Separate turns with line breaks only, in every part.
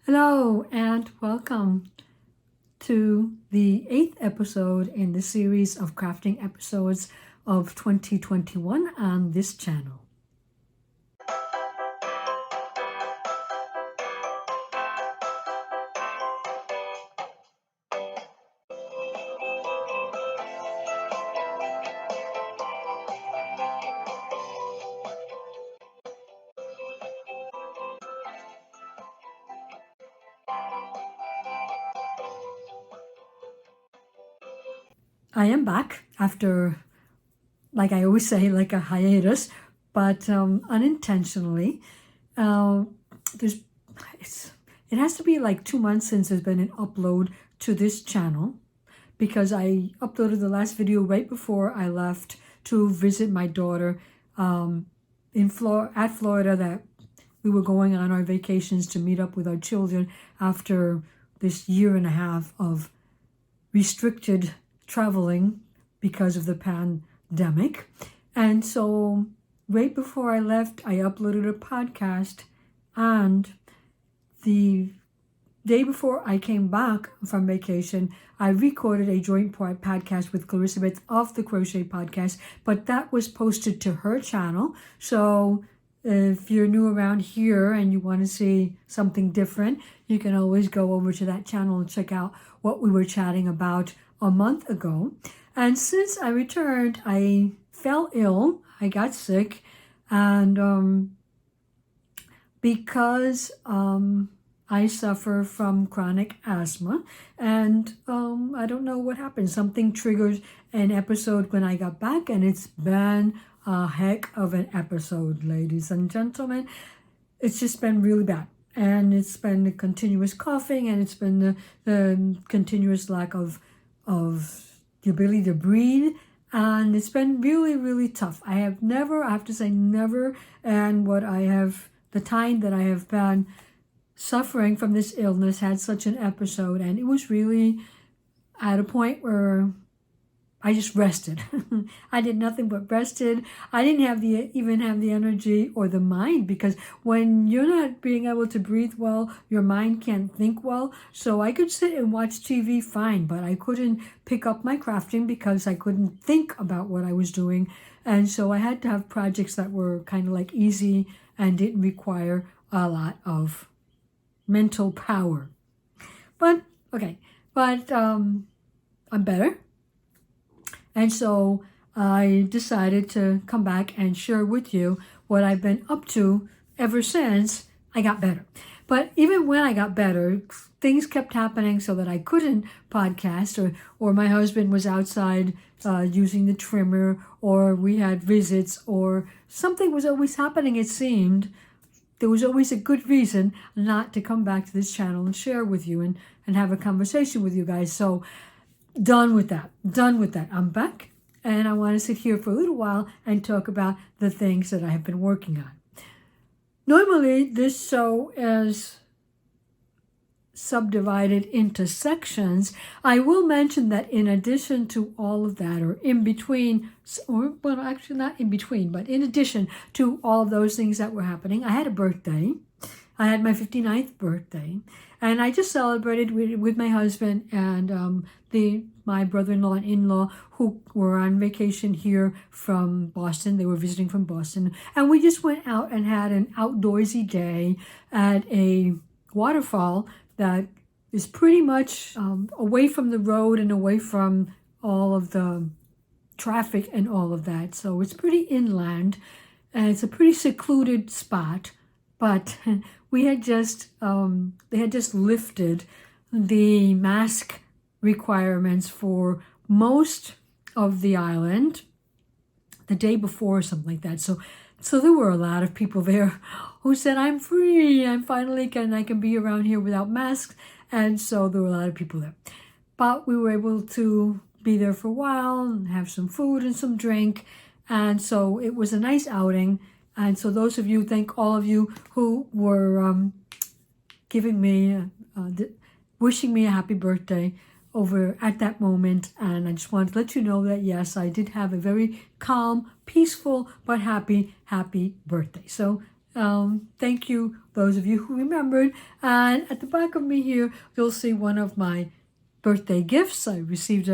Hello and welcome to the 8th episode in the series of crafting episodes of 2021 on this channel. I am back after, like I always say, like a hiatus, but unintentionally. It has to be like 2 months since there's been an upload to this channel because I uploaded the last video right before I left to visit my daughter at Florida, that we were going on our vacations to meet up with our children after this year and a half of restricted traveling because of the pandemic. And so right before I left, I uploaded a podcast, and the day before I came back from vacation, I recorded a joint podcast with Clarisabeth of the Crochet Podcast, but that was posted to her channel. So if you're new around here and you want to see something different, you can always go over to that channel and check out what we were chatting about a month ago. And since I returned, I fell ill. I got sick, and because I suffer from chronic asthma, and I don't know what happened. Something triggered an episode when I got back, and it's been a heck of an episode, ladies and gentlemen. It's just been really bad. And it's been the continuous coughing, and it's been the continuous lack of the ability to breathe. And it's been really, really tough. I have to say never, and the time that I have been suffering from this illness had such an episode, and it was really at a point where I just rested. I did nothing but rested. I didn't even have the energy or the mind, because when you're not being able to breathe well, your mind can't think well. So I could sit and watch TV fine, but I couldn't pick up my crafting because I couldn't think about what I was doing. And so I had to have projects that were kind of like easy and didn't require a lot of mental power. But I'm better. And so I decided to come back and share with you what I've been up to ever since I got better. But even when I got better, things kept happening so that I couldn't podcast, or my husband was outside using the trimmer, or we had visits, or something was always happening, it seemed. There was always a good reason not to come back to this channel and share with you and have a conversation with you guys. So done with that. I'm back, and I want to sit here for a little while and talk about the things that I have been working on. Normally, this show is subdivided into sections. I will mention that in addition to all of that, or in between, or well, actually not in between, but in addition to all of those things that were happening, I had a birthday. I had my 59th birthday, and I just celebrated with my husband and my brother-in-law and in-law, who were on vacation here from Boston. They were visiting from Boston, and we just went out and had an outdoorsy day at a waterfall that is pretty much away from the road and away from all of the traffic and all of that. So it's pretty inland, and it's a pretty secluded spot. But they had just lifted the mask requirements for most of the island the day before, or something like that. So there were a lot of people there who said, "I'm free. I can be around here without masks." And so there were a lot of people there. But we were able to be there for a while and have some food and some drink. And so it was a nice outing. And so thank all of you who were giving me, wishing me a happy birthday over at that moment. And I just wanted to let you know that, yes, I did have a very calm, peaceful, but happy birthday. So Thank you, those of you who remembered. And at the back of me here, you'll see one of my birthday gifts. I received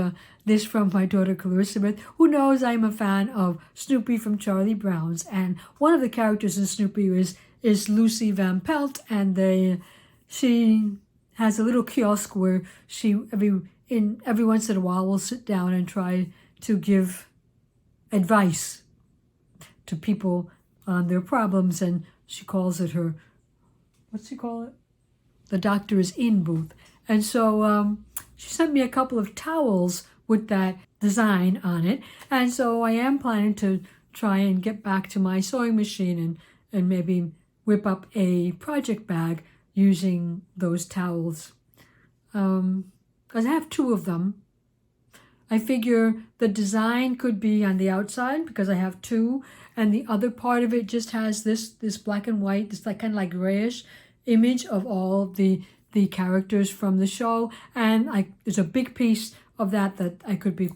this from my daughter Clarisabeth, who knows I'm a fan of Snoopy from Charlie Brown's. And one of the characters in Snoopy is Lucy Van Pelt, and she has a little kiosk where she every once in a while will sit down and try to give advice to people on their problems, and she calls it her, what's she call it? The doctor is in booth. And so she sent me a couple of towels with that design on it, and so I am planning to try and get back to my sewing machine and maybe whip up a project bag using those towels. Because I have two of them. I figure the design could be on the outside because I have two, and the other part of it just has this black and white, this like kind of like grayish image of all the characters from the show, and there's a big piece of that I could be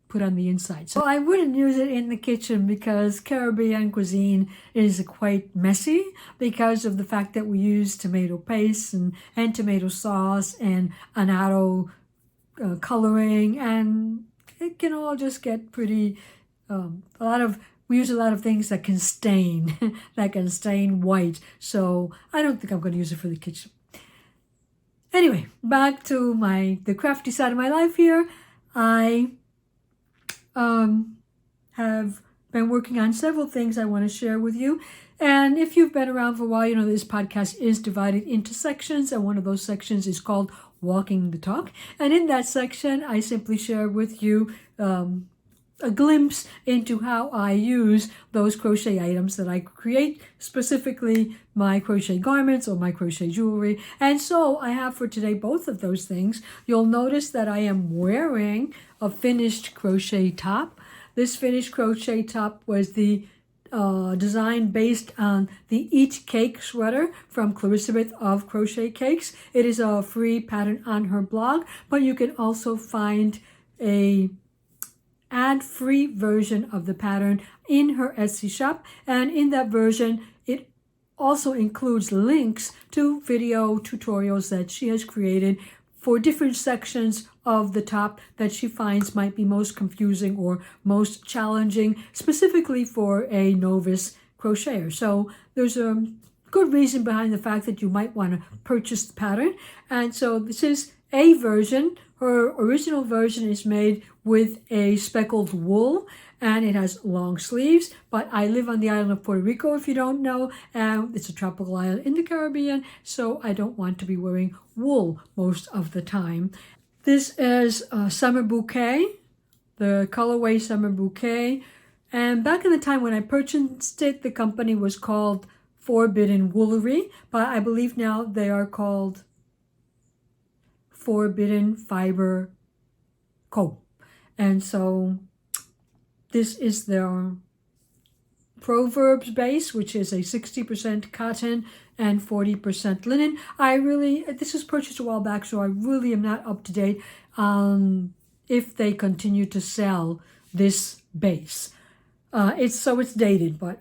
put on the inside. So I wouldn't use it in the kitchen because Caribbean cuisine is quite messy because of the fact that we use tomato paste and tomato sauce and annatto coloring, and it can all just get pretty we use a lot of things that can stain white, so I don't think I'm going to use it for the kitchen. Anyway, back to the crafty side of my life here. I have been working on several things I want to share with you. And if you've been around for a while, you know this podcast is divided into sections, and one of those sections is called Walking the Talk. And in that section, I simply share with you a glimpse into how I use those crochet items that I create, specifically my crochet garments or my crochet jewelry. And so I have for today both of those things. You'll notice that I am wearing a finished crochet top. This finished crochet top was the design based on the Eat Cake sweater from Clarisabeth of Crochet Cakes. It is a free pattern on her blog, but you can also find a ad-free version of the pattern in her Etsy shop, and in that version it also includes links to video tutorials that she has created for different sections of the top that she finds might be most confusing or most challenging, specifically for a novice crocheter. So there's a good reason behind the fact that you might want to purchase the pattern. And so this is a version. Her original version is made with a speckled wool, and it has long sleeves, but I live on the island of Puerto Rico, if you don't know, and it's a tropical island in the Caribbean, so I don't want to be wearing wool most of the time. This is Summer Bouquet, the colorway Summer Bouquet, and back in the time when I purchased it, the company was called Forbidden Woolery, but I believe now they are called Forbidden Fiber Co. And so this is their Proverbs base, which is a 60% cotton and 40% linen. This was purchased a while back, so I really am not up to date on if they continue to sell this base. It's dated, but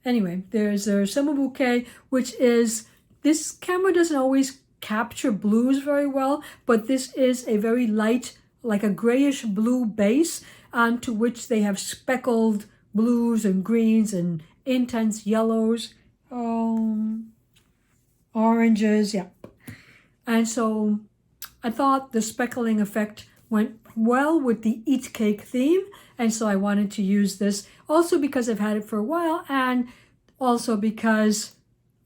anyway, there's a Summer Bouquet, which is, this camera doesn't always capture blues very well, but this is a very light, like a grayish blue base onto which they have speckled blues and greens and intense yellows, oranges, yeah. And so I thought the speckling effect went well with the Eat Cake theme, and so I wanted to use this also because I've had it for a while, and also because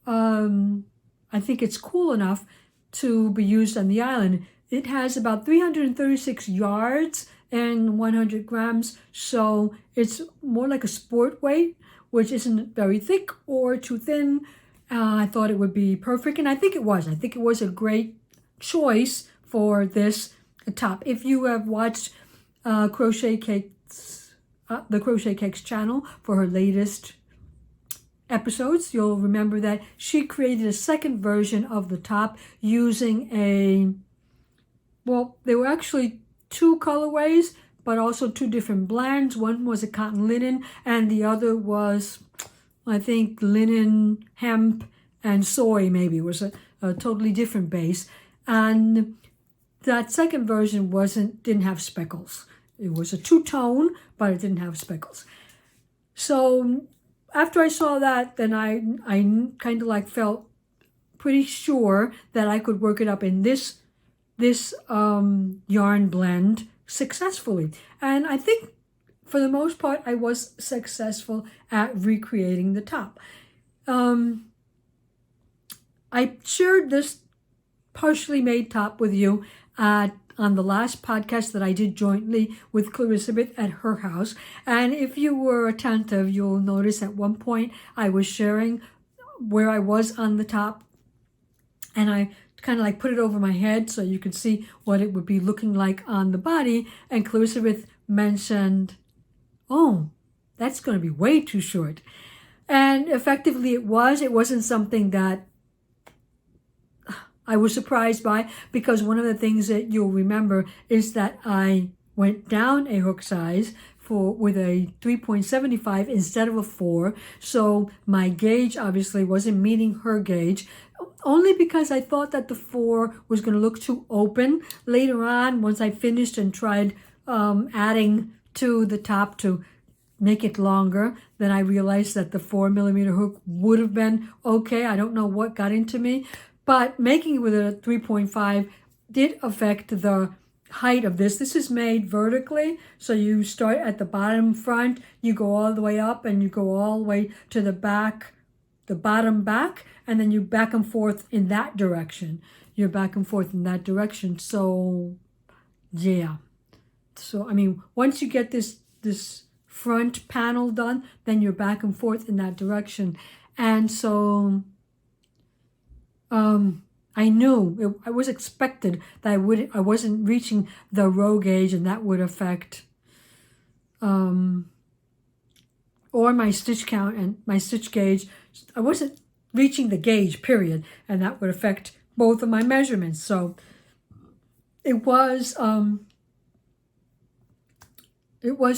I think it's cool enough to be used on the island. It has about 336 yards and 100 grams, so it's more like a sport weight, which isn't very thick or too thin. I thought it would be perfect, and I think it was. I think it was a great choice for this top. If you have watched Crochet Cakes, the Crochet Cakes channel for her latest episodes, you'll remember that she created a second version of the top using there were actually two colorways, but also two different blends. One was a cotton linen, and the other was, I think linen, hemp, and soy maybe was a totally different base. And that second version didn't have speckles. It was a two-tone, but it didn't have speckles. So after I saw that, then I kind of like felt pretty sure that I could work it up in this yarn blend successfully. And I think for the most part, I was successful at recreating the top. I shared this partially made top with you on the last podcast that I did jointly with Clarisabeth at her house. And if you were attentive, you'll notice at one point I was sharing where I was on the top, and I kind of like put it over my head so you could see what it would be looking like on the body. And Clarisabeth mentioned, oh, that's going to be way too short. And effectively it wasn't something that I was surprised by, because one of the things that you'll remember is that I went down a hook size with a 3.75 instead of a 4. So my gauge obviously wasn't meeting her gauge, only because I thought that the 4 was going to look too open. Later on, once I finished and tried adding to the top to make it longer, then I realized that the 4mm hook would have been okay. I don't know what got into me, but making it with a 3.5 did affect the height of this. This is made vertically, so you start at the bottom front, you go all the way up, and you go all the way to the back, the bottom back, and then you back and forth in that direction. You're back and forth in that direction. So yeah. So I mean, once you get this front panel done, then you're back and forth in that direction. And so I knew I was expected that I wasn't reaching the row gauge, and that would affect or my stitch count and my stitch gauge. I wasn't reaching the gauge, period, and that would affect both of my measurements. So it was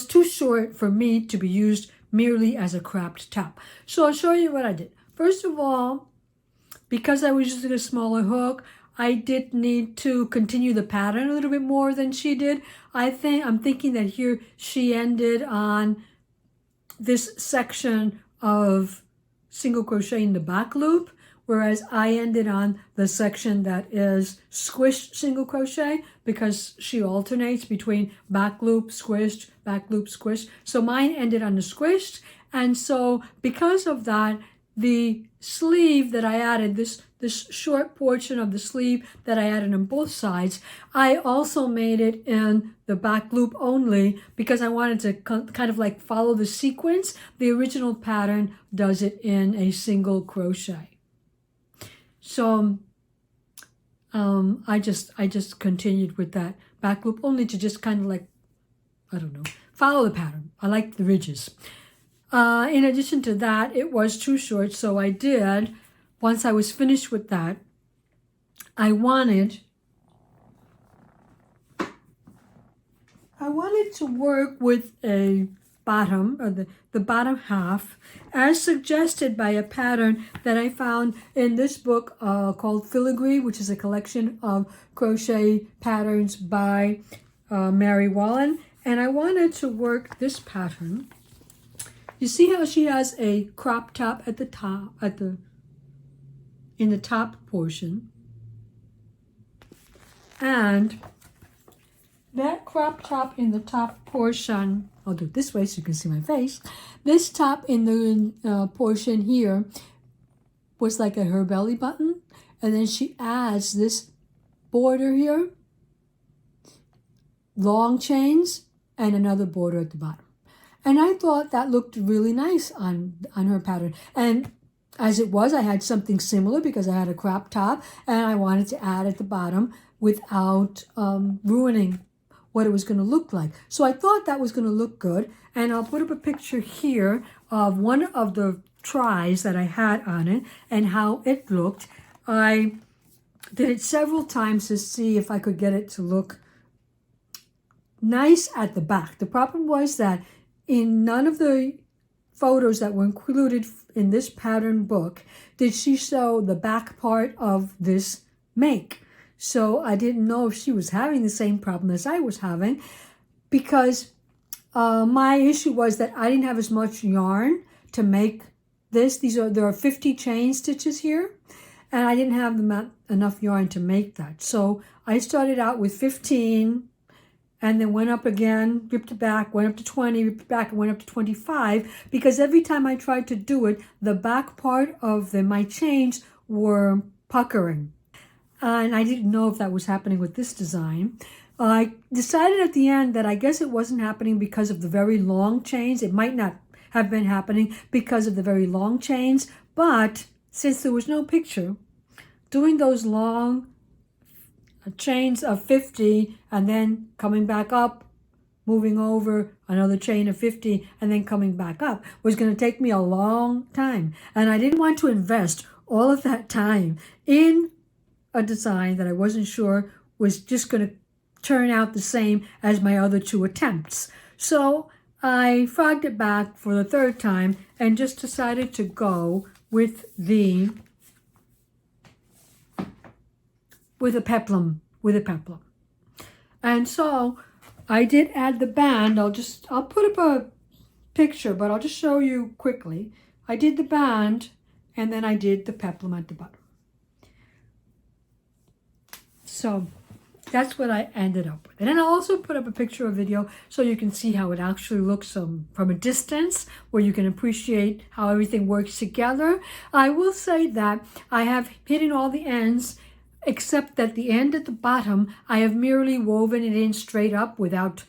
too short for me to be used merely as a cropped top. So I'll show you what I did. First of all, because I was using a smaller hook, I did need to continue the pattern a little bit more than she did. I'm thinking that here she ended on this section of single crochet in the back loop, whereas I ended on the section that is squished single crochet, because she alternates between back loop, squished, back loop, squished. So mine ended on the squished, and so because of that, the sleeve that I added, this short portion of the sleeve that I added on both sides, I also made it in the back loop only, because I wanted to kind of like follow the sequence. The original pattern does it in a single crochet. So I just continued with that back loop only to just kind of like, I don't know, follow the pattern. I like the ridges. In addition to that, it was too short, so I did, once I was finished with that, I wanted to work with a bottom, or the bottom half, as suggested by a pattern that I found in this book called Filigree, which is a collection of crochet patterns by Mary Wallen. And I wanted to work this pattern. You see how she has a crop top at the top, in the top portion, and that crop top in the top portion, I'll do it this way so you can see my face. This top in the portion here was like her belly button, and then she adds this border here, long chains, and another border at the bottom. And I thought that looked really nice on her pattern. And as it was, I had something similar because I had a crop top, and I wanted to add at the bottom without ruining what it was going to look like. So I thought that was going to look good. And I'll put up a picture here of one of the tries that I had on it and how it looked. I did it several times to see if I could get it to look nice at the back. The problem was that in none of the photos that were included in this pattern book did she show the back part of this make. So I didn't know if she was having the same problem as I was having, because my issue was that I didn't have as much yarn to make this. There are 50 chain stitches here, and I didn't have enough yarn to make that. So I started out with 15, and then went up again, ripped it back, went up to 20, ripped it back, and went up to 25, because every time I tried to do it, the back part of my chains were puckering. And I didn't know if that was happening with this design. I decided at the end that I guess it wasn't happening because of the very long chains. It might not have been happening because of the very long chains, but since there was no picture, doing those long chains of 50 and then coming back up, moving over another chain of 50 and then coming back up was going to take me a long time. And I didn't want to invest all of that time in a design that I wasn't sure was just going to turn out the same as my other two attempts. So I frogged it back for the third time and just decided to go with a peplum. And so I did add the band. I'll put up a picture, but I'll just show you quickly. I did the band, and then I did the peplum at the bottom. So that's what I ended up with. And then I'll also put up a picture or video so you can see how it actually looks from a distance, where you can appreciate how everything works together. I will say that I have hidden all the ends, except that the end at the bottom, I have merely woven it in straight up without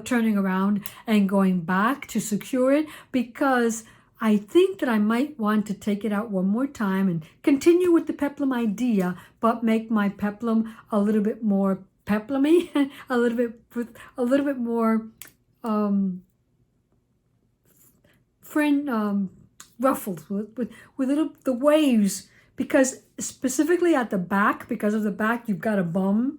turning around and going back to secure it, because I think that I might want to take it out one more time and continue with the peplum idea, but make my peplum a little bit more peplumy, a little bit more ruffled with the waves, because specifically at the back, because of the back, you've got a bum.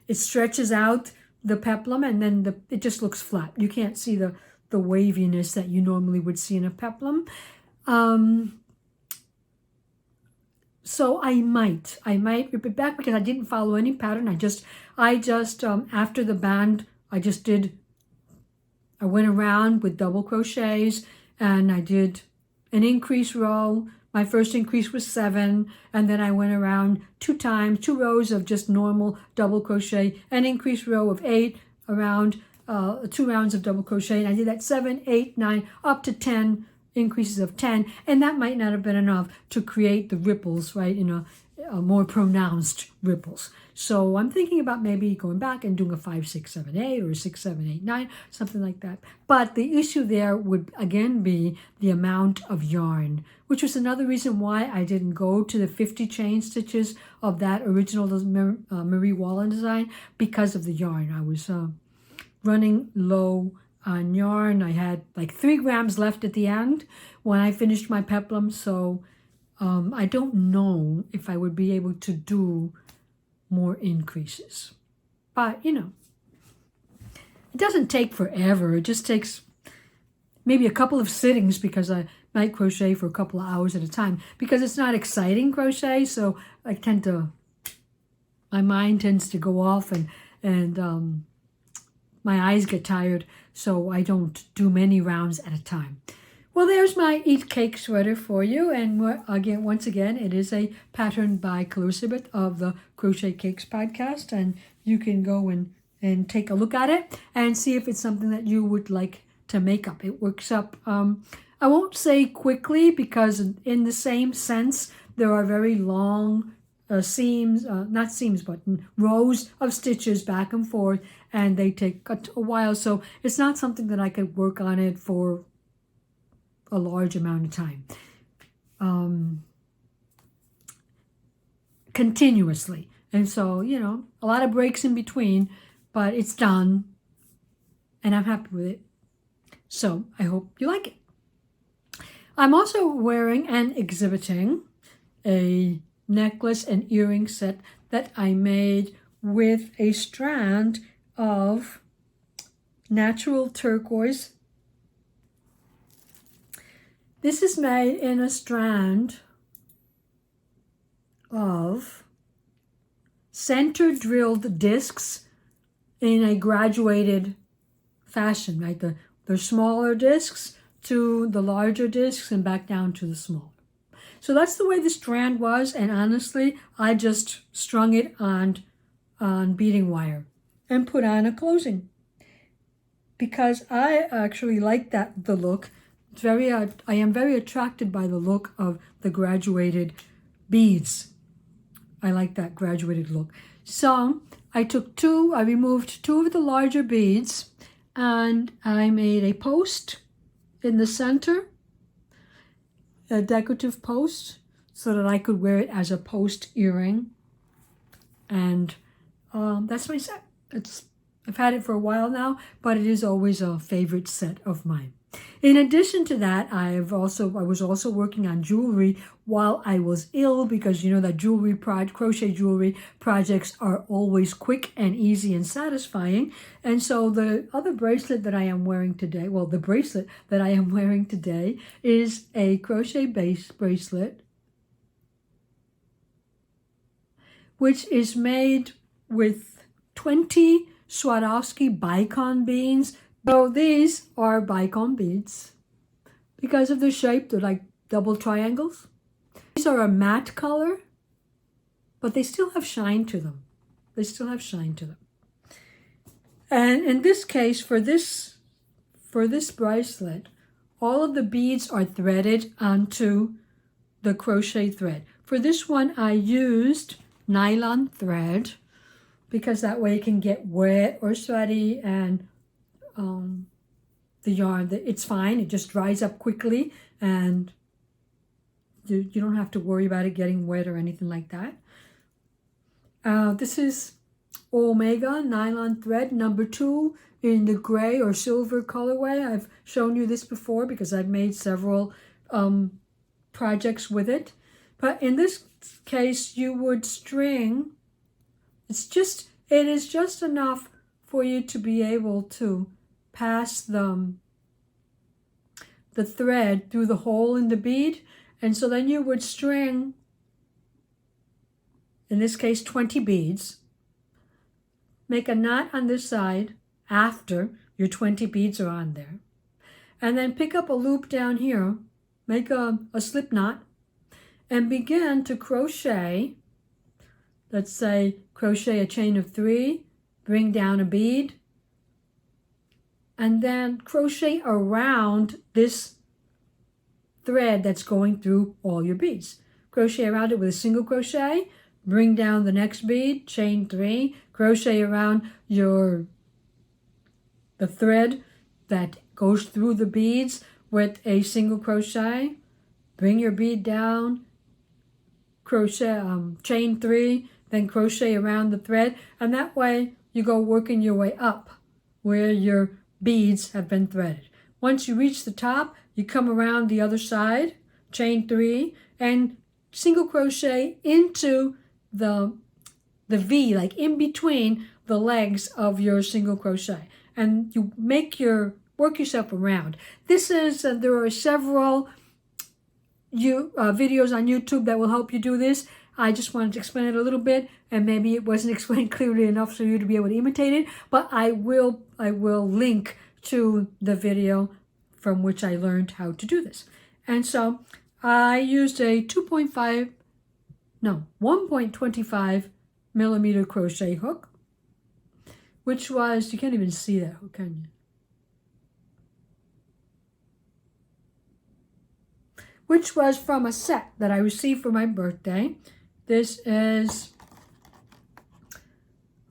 It stretches out the peplum, and then it just looks flat. You can't see the waviness that you normally would see in a peplum. So I might rip it back, because I didn't follow any pattern. I just after the band, I went around with double crochets, and I did an increase row. My first increase was 7, and then I went around 2 times, 2 rows of just normal double crochet, an increase row of 8 around 2 rounds of double crochet, and I did that 7, 8, 9, up to 10 increases of 10, and that might not have been enough to create the ripples, right, a more pronounced ripples. So I'm thinking about maybe going back and doing a 5, 6, 7, 8, or a 6, 7, 8, 9, something like that. But the issue there would again be the amount of yarn, which was another reason why I didn't go to the 50 chain stitches of that original Marie Wallen design, because of the yarn. I was running low on yarn. I had like 3 grams left at the end when I finished my peplum, so I don't know if I would be able to do more increases. But, it doesn't take forever. It just takes maybe a couple of sittings, because I might crochet for a couple of hours at a time, because it's not exciting crochet, so my mind tends to go off, and my eyes get tired, so I don't do many rounds at a time. Well, there's my Eat Cake sweater for you, and once again, it is a pattern by Clarisabeth of the Crochet Cakes podcast, and you can go and take a look at it and see if it's something that you would like to make up. It works up, I won't say quickly, because in the same sense, there are very long seams, not seams, but rows of stitches back and forth, and they take a while. So it's not something that I could work on it for a large amount of time, continuously. And so, a lot of breaks in between, but it's done, and I'm happy with it. So I hope you like it. I'm also wearing and exhibiting a necklace and earring set that I made with a strand of natural turquoise This is made in a strand of center drilled discs in a graduated fashion, right? The smaller discs to the larger discs and back down to the smaller. So that's the way the strand was, and honestly, I just strung it on beading wire and put on a closing because I actually like the look. It's I am very attracted by the look of the graduated beads. I like that graduated look. So I removed two of the larger beads and I made a post in the center, a decorative post, so that I could wear it as a post earring. And that's my set. I've had it for a while now, but it is always a favorite set of mine. In addition to that, I was also working on jewelry while I was ill, because you know that crochet jewelry projects are always quick and easy and satisfying. And so the other bracelet that I am wearing today, well, the bracelet that I am wearing today is a crochet base bracelet, which is made with 20 Swarovski bicon beads. So these are bicon beads because of the shape. They're like double triangles. These are a matte color, but they still have shine to them. And in this case, for this bracelet, all of the beads are threaded onto the crochet thread. For this one, I used nylon thread because that way it can get wet or sweaty, and the yarn, it's fine. It just dries up quickly and you don't have to worry about it getting wet or anything like that. This is Omega nylon thread number 2 in the gray or silver colorway. I've shown you this before because I've made several projects with it. But in this case, you would string. It is just enough for you to be able to pass the thread through the hole in the bead. And so then you would string, in this case, 20 beads. Make a knot on this side after your 20 beads are on there. And then pick up a loop down here, make a slip knot, and begin to crochet. Let's say crochet a chain of 3, bring down a bead, and then crochet around this thread that's going through all your beads. Crochet around it with a single crochet, bring down the next bead, chain 3, crochet around the thread that goes through the beads with a single crochet, bring your bead down, crochet, chain 3, then crochet around the thread, and that way you go working your way up where your beads have been threaded. Once you reach the top, you come around the other side, chain 3, and single crochet into the V, like in between the legs of your single crochet, and you work yourself around. This is there are several videos on YouTube that will help you do this. I just wanted to explain it a little bit, and maybe it wasn't explained clearly enough for you to be able to imitate it, but I will link to the video from which I learned how to do this. And so I used a 1.25 millimeter crochet hook, which was, you can't even see that hook, can you? Which was from a set that I received for my birthday. This is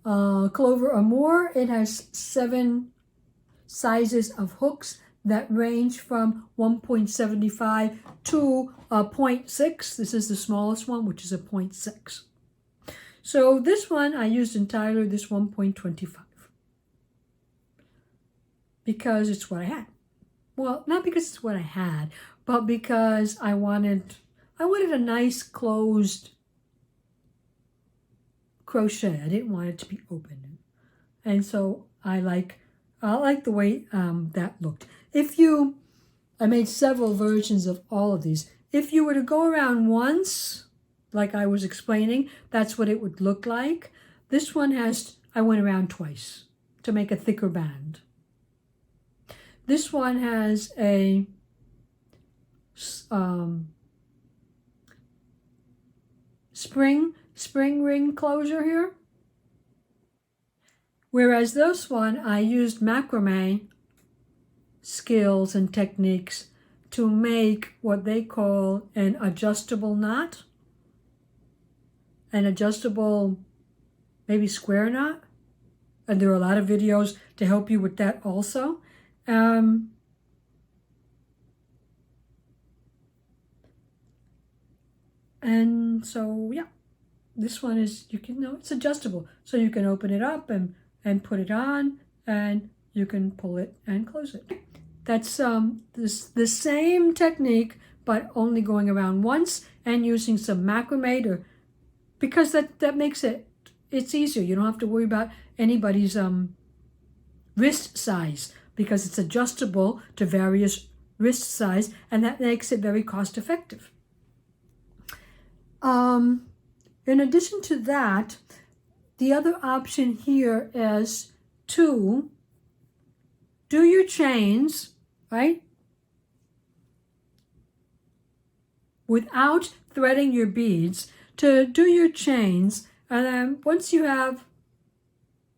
Clover Amour. It has 7 sizes of hooks that range from 1.75 to 0.6. This is the smallest one, which is a 0.6. So this one I used entirely this 1.25 because it's what I had. Well, not because it's what I had, but because I wanted a nice closed crochet. I didn't want it to be open, and so I like the way that looked. If you I made several versions of all of these. If you were to go around once, like I was explaining, that's what it would look like. This one I went around twice to make a thicker band. This one has a spring ring closure here. Whereas this one, I used macrame skills and techniques to make what they call an adjustable knot, an adjustable maybe square knot. And there are a lot of videos to help you with that also. And so, yeah, this one is, it's adjustable. So you can open it up and put it on, and you can pull it and close it. That's the same technique, but only going around once and using some macrame because that makes it's easier. You don't have to worry about anybody's wrist size because it's adjustable to various wrist size, and that makes it very cost effective. In addition to that, the other option here is to do your chains, right, without threading your beads, to do your chains, and then once you have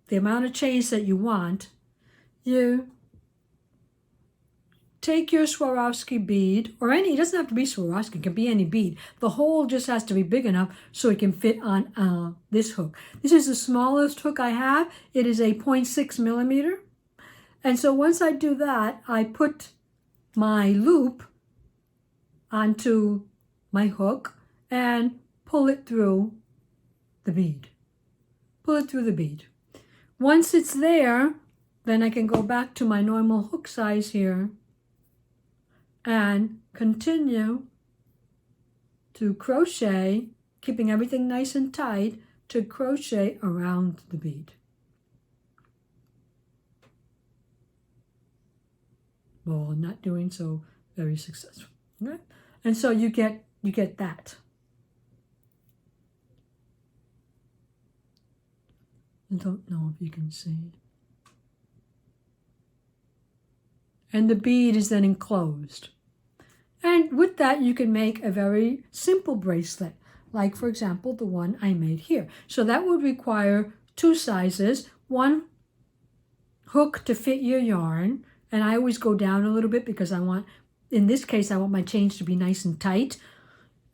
the amount of chains that you want, you take your Swarovski bead, or it doesn't have to be Swarovski, it can be any bead. The hole just has to be big enough so it can fit on this hook. This is the smallest hook I have. It is a 0.6 millimeter. And so once I do that, I put my loop onto my hook and pull it through the bead. Pull it through the bead. Once it's there, then I can go back to my normal hook size here and continue to crochet, keeping everything nice and tight, to crochet around the bead. Well, I'm not doing so very successful. Okay? And so you get that. I don't know if you can see. And the bead is then enclosed. And with that, you can make a very simple bracelet, like, for example, the one I made here. So that would require 2 sizes, 1 hook to fit your yarn, and I always go down a little bit because in this case, I want my chains to be nice and tight,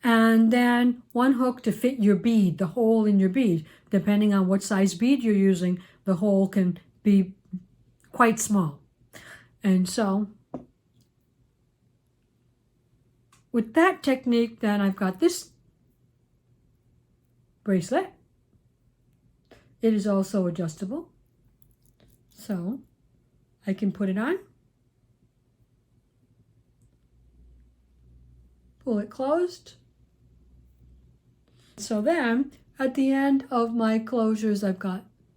and then 1 hook to fit your bead, the hole in your bead. Depending on what size bead you're using, the hole can be quite small. And so with that technique, then I've got this bracelet. It is also adjustable. So I can put it on, pull it closed. So then at the end of my closures,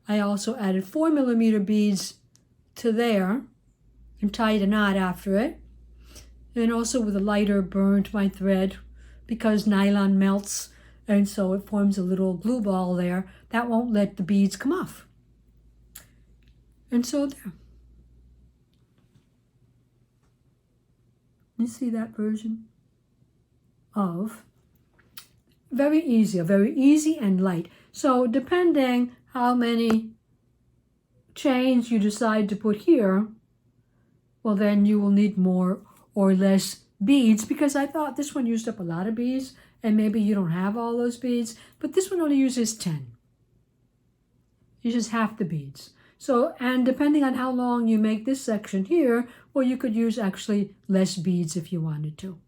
I also added 4 millimeter beads to there and tied a knot after it. And also with a lighter burned my thread because nylon melts, and so it forms a little glue ball there that won't let the beads come off. And so there. You see that version of very easy and light. So depending how many chains you decide to put here, well, then you will need more or less beads, because I thought this one used up a lot of beads and maybe you don't have all those beads, but this one only uses 10. Uses half the beads. So, and depending on how long you make this section here, well, you could use actually less beads if you wanted to.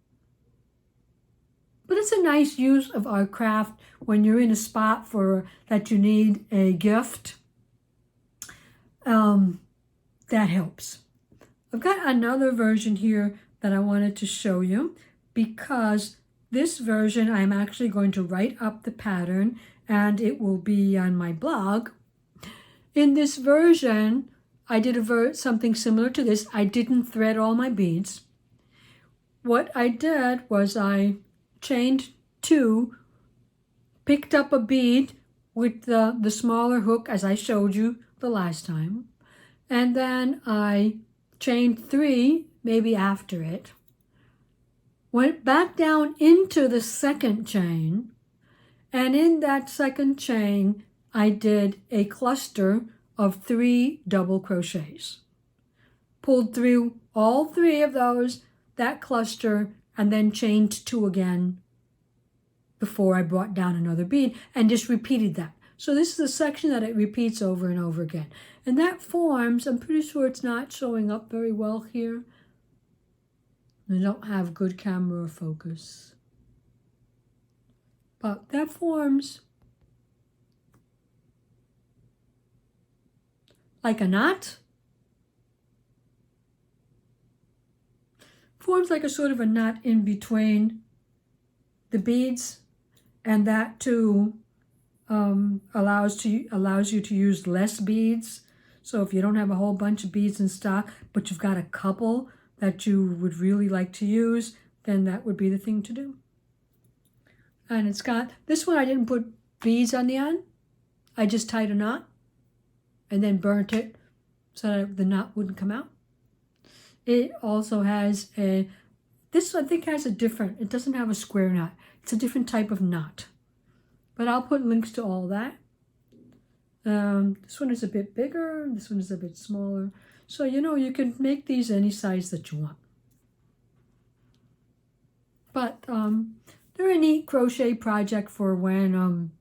But it's a nice use of our craft when you're in a spot that you need a gift. That helps. I've got another version here that I wanted to show you, because this version I'm actually going to write up the pattern and it will be on my blog. In this version, I did something similar to this. I didn't thread all my beads, what I did was I chained 2, picked up a bead with the smaller hook as I showed you the last time, and then I chained 3 maybe after it, went back down into the second chain, and in that second chain I did a cluster of 3 double crochets. Pulled through all 3 of those, that cluster, and then chained 2 again before I brought down another bead, and just repeated that. So this is a section that it repeats over and over again. And that forms, I'm pretty sure it's not showing up very well here. I don't have good camera focus. But that forms like a knot. Forms like a sort of a knot in between the beads, and that too allows you to use less beads. So if you don't have a whole bunch of beads in stock, but you've got a couple that you would really like to use, then that would be the thing to do. And it's got, this one I didn't put beads on the end. I just tied a knot and then burnt it so that the knot wouldn't come out. It also has this I think has a different, it doesn't have a square knot. It's a different type of knot. But I'll put links to all that. This one is a bit bigger, this one is a bit smaller. So, you can make these any size that you want. But they're a neat crochet project for when,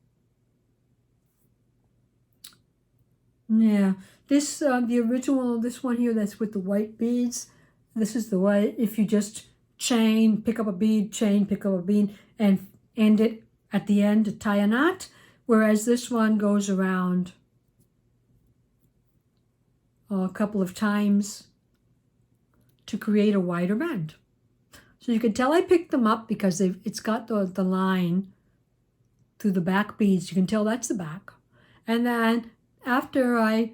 this, the original, this one here that's with the white beads, this is the way, if you just chain, pick up a bead, chain, pick up a bead, and end it at the end to tie a knot, whereas this one goes around a couple of times to create a wider band. So you can tell I picked them up because it's got the line through the back beads. You can tell that's the back. And then after I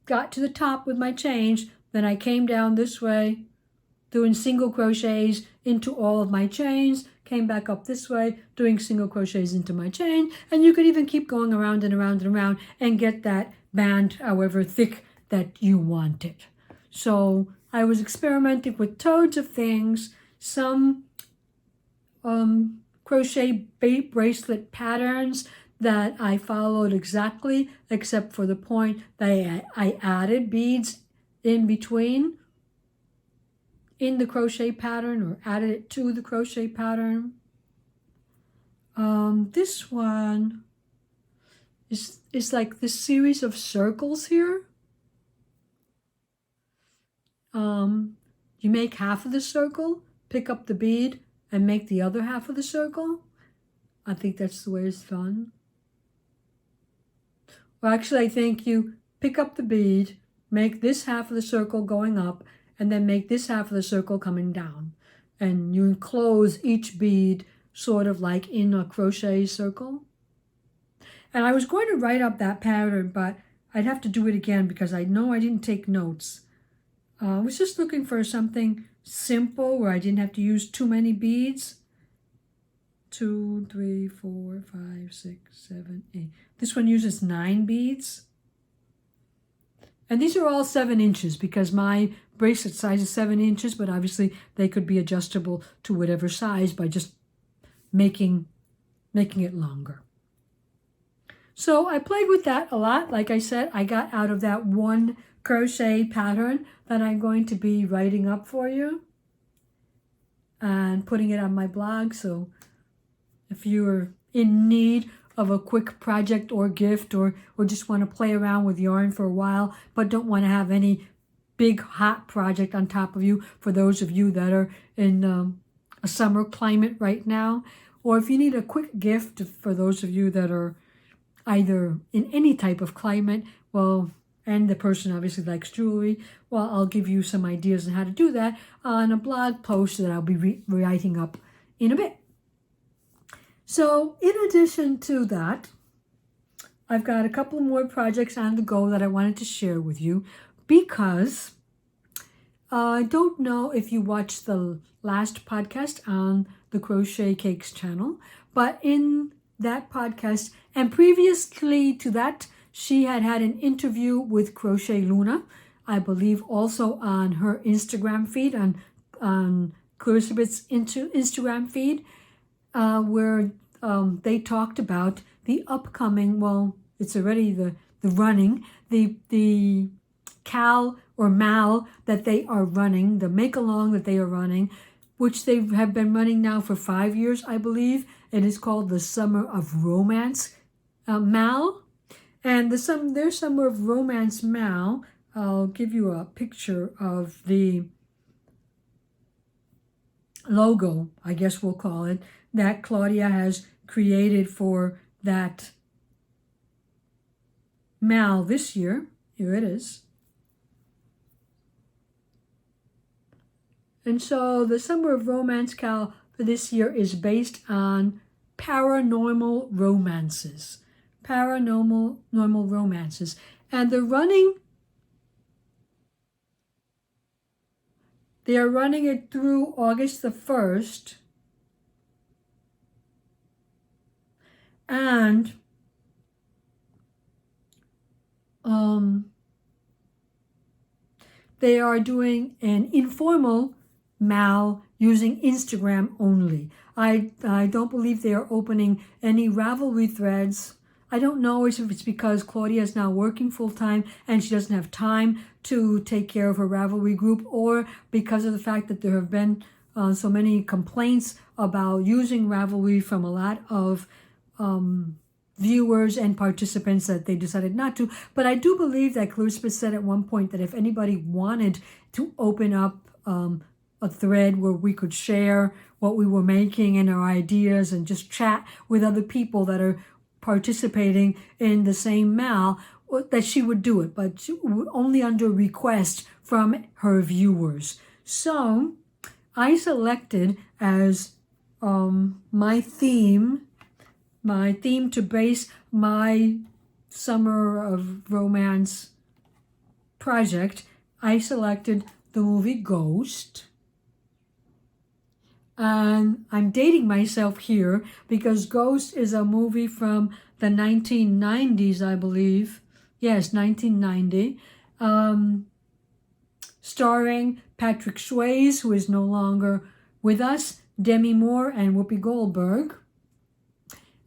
got to the top with my chains, then I came down this way, doing single crochets into all of my chains, came back up this way, doing single crochets into my chain, and you could even keep going around and around and around and get that band however thick that you want it. So I was experimenting with toads of things, some crochet bracelet patterns that I followed exactly, except for the point that I added beads in between in the crochet pattern, or added it to the crochet pattern. This one is like this series of circles here. You make half of the circle, pick up the bead, and make the other half of the circle. I think that's the way it's done. Well, actually, I think you pick up the bead, make this half of the circle going up, and then make this half of the circle coming down. And you enclose each bead sort of like in a crochet circle. And I was going to write up that pattern, but I'd have to do it again because I know I didn't take notes. I was just looking for something simple where I didn't have to use too many beads. 2, 3, 4, 5, 6, 7, 8. This one uses 9 beads. And these are all 7 inches because my bracelet size is 7 inches, but obviously they could be adjustable to whatever size by just making it longer. So I played with that a lot. Like I said, I got out of that one crochet pattern that I'm going to be writing up for you and putting it on my blog. So if you're in need of a quick project or gift, or just want to play around with yarn for a while, but don't want to have any big hot project on top of you, for those of you that are in a summer climate right now, or if you need a quick gift for those of you that are either in any type of climate, well, and the person obviously likes jewelry, well, I'll give you some ideas on how to do that on a blog post that I'll be writing up in a bit. So in addition to that, I've got a couple more projects on the go that I wanted to share with you because I don't know if you watched the last podcast on the Crochet Cakes channel, but in that podcast, and previously to that, she had an interview with Crochettluna, I believe also on her Instagram feed, on Clarisabeth's Instagram feed, where they talked about the upcoming, well, it's already the running, the Cal or Mal that they are running, the make-along that they are running, which they have been running now for 5 years, I believe. It is called the Summer of Romance Mal. And their Summer of Romance Mal, I'll give you a picture of the logo, I guess we'll call it, that Claudia has created for that Mal this year. Here it is. And so the Summer of Romance Cal for this year is based on paranormal romances. Paranormal romances. And they are running it through August the 1st. And they are doing an informal Mal using Instagram only. I don't believe they are opening any Ravelry threads. I don't know if it's because Claudia is now working full-time and she doesn't have time to take care of her Ravelry group, or because of the fact that there have been so many complaints about using Ravelry from a lot of viewers and participants that they decided not to. But I do believe that Clarisabeth said at one point that if anybody wanted to open up a thread where we could share what we were making and our ideas and just chat with other people that are participating in the same Mal, that she would do it, but only under request from her viewers. So I selected as my theme to base my Summer of Romance project. I selected the movie Ghost. And I'm dating myself here because Ghost is a movie from the 1990s, I believe. Yes, 1990. Starring Patrick Swayze, who is no longer with us, Demi Moore, and Whoopi Goldberg.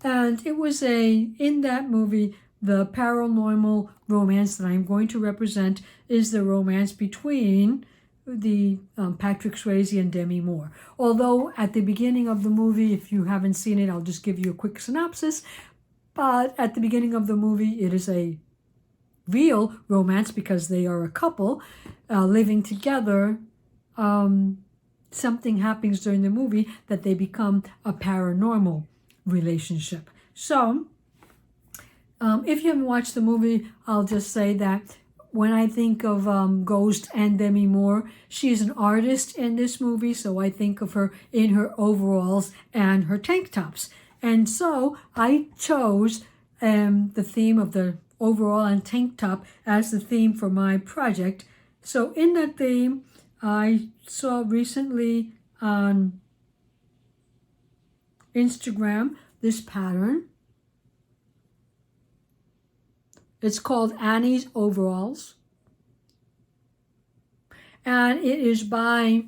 And it was in that movie, the paranormal romance that I'm going to represent is the romance between the Patrick Swayze and Demi Moore. Although at the beginning of the movie, if you haven't seen it, I'll just give you a quick synopsis. But at the beginning of the movie, it is a real romance because they are a couple living together. Something happens during the movie that they become a paranormal relationship. So, if you haven't watched the movie, I'll just say that when I think of Ghost and Demi Moore, she is an artist in this movie, so I think of her in her overalls and her tank tops. And so I chose the theme of the overall and tank top as the theme for my project. So in that theme, I saw recently on Instagram this pattern. It's called Annie's Overalls. And it is by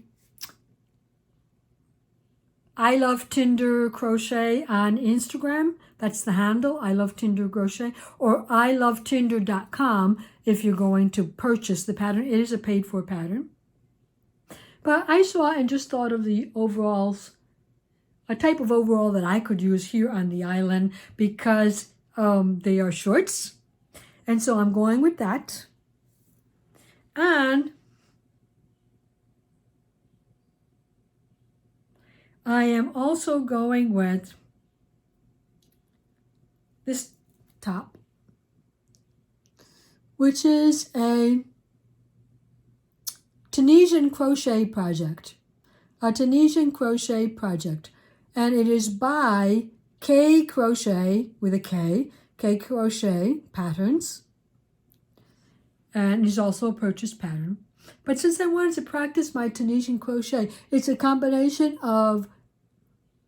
I Love Tinder Crochet on Instagram. That's the handle, I Love Tinder Crochet, or ilovetinder.com if you're going to purchase the pattern. It is a paid-for pattern. But I saw and just thought of the overalls, a type of overall that I could use here on the island because they are shorts. And so I'm going with that. And I am also going with this top, which is a Tunisian crochet project. A Tunisian crochet project. And it is by K Crochet with a K. K Crochet Patterns, and it's also a purchase pattern. But since I wanted to practice my Tunisian crochet, it's a combination of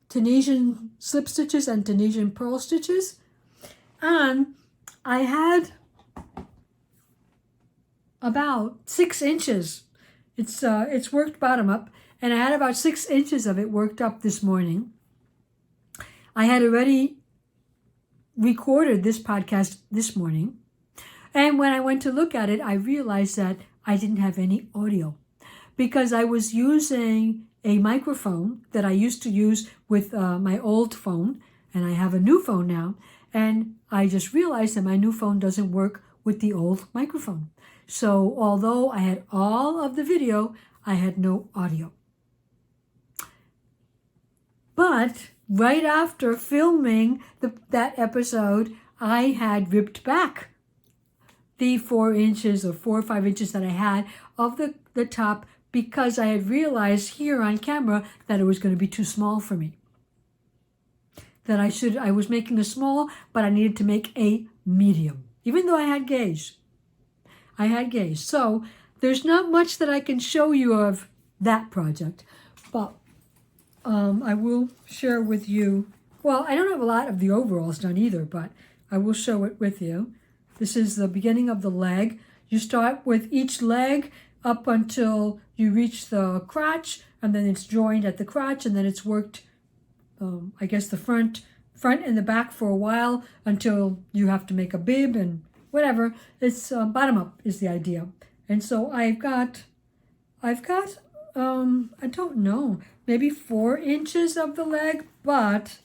Tunisian slip stitches and Tunisian purl stitches. And I had about 6 inches. It's worked bottom up, and I had about 6 inches of it worked up this morning. I had already recorded this podcast this morning, and when I went to look at it, I realized that I didn't have any audio because I was using a microphone that I used to use with my old phone, and I have a new phone now, and I just realized that my new phone doesn't work with the old microphone. So although I had all of the video, I had no audio. But right after filming that episode, I had ripped back the 4 inches or 4 or 5 inches that I had of the top because I had realized here on camera that it was going to be too small for me. That I was making a small, but I needed to make a medium, even though I had gauge. So there's not much that I can show you of that project, but I will share with you. Well, I don't have a lot of the overalls done either, but I will show it with you. This is the beginning of the leg. You start with each leg up until you reach the crotch, and then it's joined at the crotch, and then it's worked, I guess, the front and the back for a while until you have to make a bib and whatever. It's bottom up is the idea. And so I've got I don't know, maybe 4 inches of the leg, but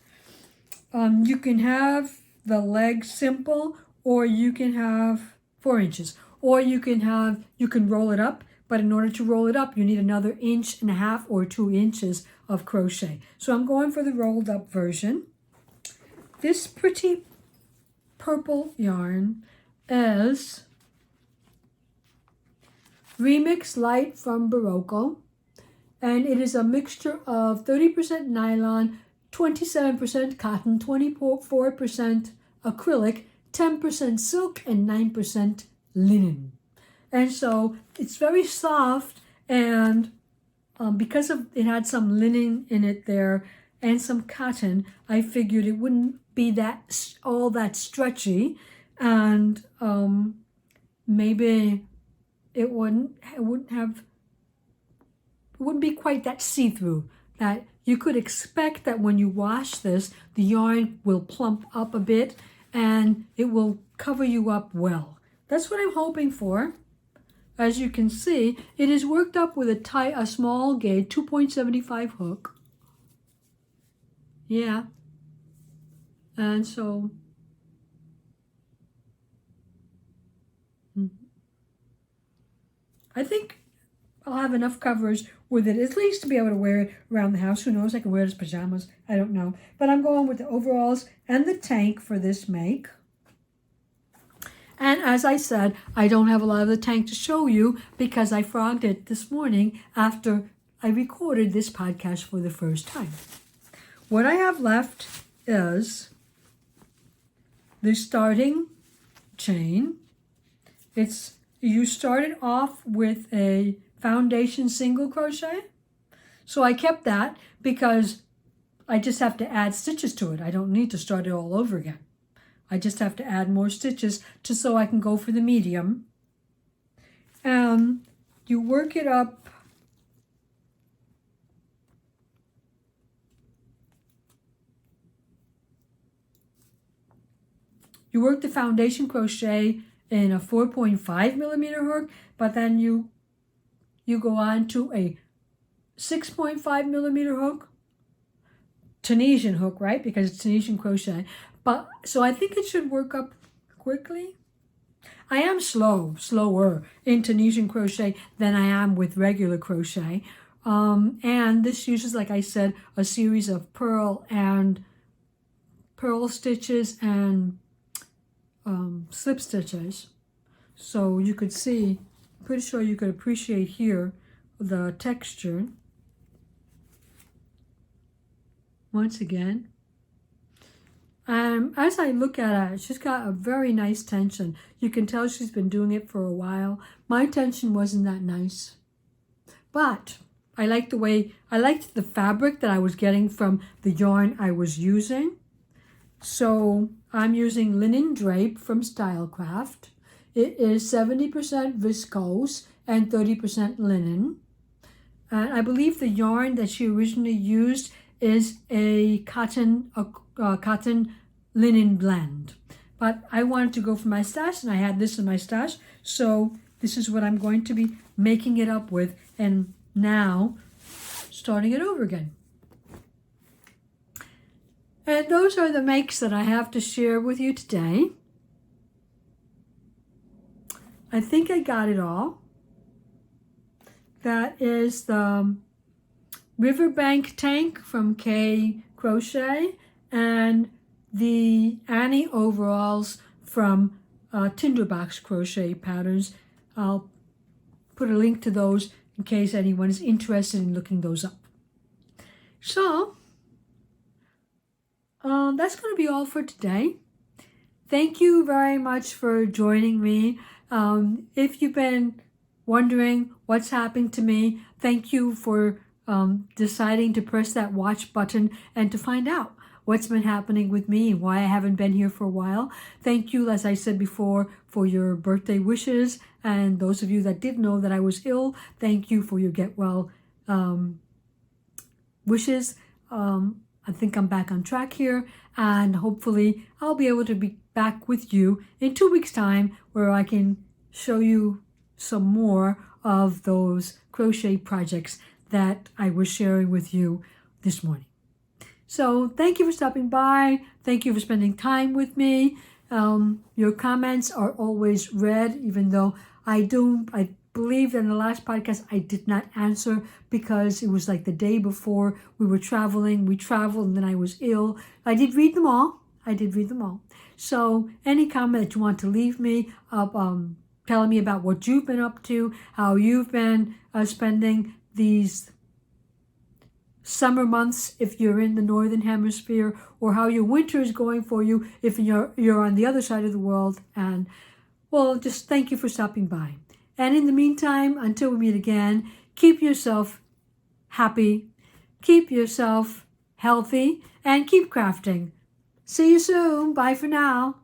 you can have the leg simple, or you can have 4 inches, or you can roll it up, but in order to roll it up, you need another 1.5 inches or 2 inches of crochet. So I'm going for the rolled up version. This pretty purple yarn is Remix Light from Barocco, and it is a mixture of 30% nylon, 27% cotton, 24% acrylic, 10% silk, and 9% linen. And so it's very soft, and because it had some linen in it there and some cotton, I figured it wouldn't be all that stretchy, and maybe it wouldn't be quite that see-through, that you could expect that when you wash this, the yarn will plump up a bit and it will cover you up well. That's what I'm hoping for. As you can see, it is worked up with a small gauge 2.75 hook. Yeah. And so I think I'll have enough coverage with it, at least to be able to wear it around the house. Who knows? I can wear it as pajamas. I don't know. But I'm going with the overalls and the tank for this make. And as I said, I don't have a lot of the tank to show you because I frogged it this morning after I recorded this podcast for the first time. What I have left is the starting chain. You started off with a foundation single crochet. So I kept that because I just have to add stitches to it. I don't need to start it all over again. I just have to add more stitches just so I can go for the medium. You work it up. You work the foundation crochet in a 4.5 millimeter hook, but then you go on to a 6.5 millimeter hook, Tunisian hook, right? Because it's Tunisian crochet. But so I think it should work up quickly. I am slower in Tunisian crochet than I am with regular crochet. And this uses, like I said, a series of purl stitches and slip stitches. So you could see, pretty sure you could appreciate here the texture. Once again, As I look at her, she's got a very nice tension. You can tell she's been doing it for a while. My tension wasn't that nice. But I liked the fabric that I was getting from the yarn I was using. So I'm using linen drape from Stylecraft. It is 70% viscose and 30% linen. And I believe the yarn that she originally used is a cotton linen blend. But I wanted to go for my stash, and I had this in my stash. So this is what I'm going to be making it up with, and now starting it over again. And those are the makes that I have to share with you today. I think I got it all. That is the Riverbank tank from K Crochet and the Annie overalls from Tinderbox Crochet Patterns. I'll put a link to those in case anyone is interested in looking those up. So that's going to be all for today. Thank you very much for joining me. If you've been wondering what's happening to me, thank you for deciding to press that watch button and to find out what's been happening with me and why I haven't been here for a while. Thank you, as I said before, for your birthday wishes. And those of you that did know that I was ill, thank you for your get well wishes. I think I'm back on track here, and hopefully I'll be able to be back with you in 2 weeks' time, where I can show you some more of those crochet projects that I was sharing with you this morning. So thank you for stopping by. Thank you for spending time with me. Your comments are always read, even though I believe in the last podcast I did not answer because it was like the day before we were traveling. We traveled and then I was ill. I did read them all. So any comment that you want to leave me up, telling me about what you've been up to, how you've been spending these summer months if you're in the northern hemisphere, or how your winter is going for you if you're on the other side of the world. And well, just thank you for stopping by. And in the meantime, until we meet again, keep yourself happy, keep yourself healthy, and keep crafting. See you soon. Bye for now.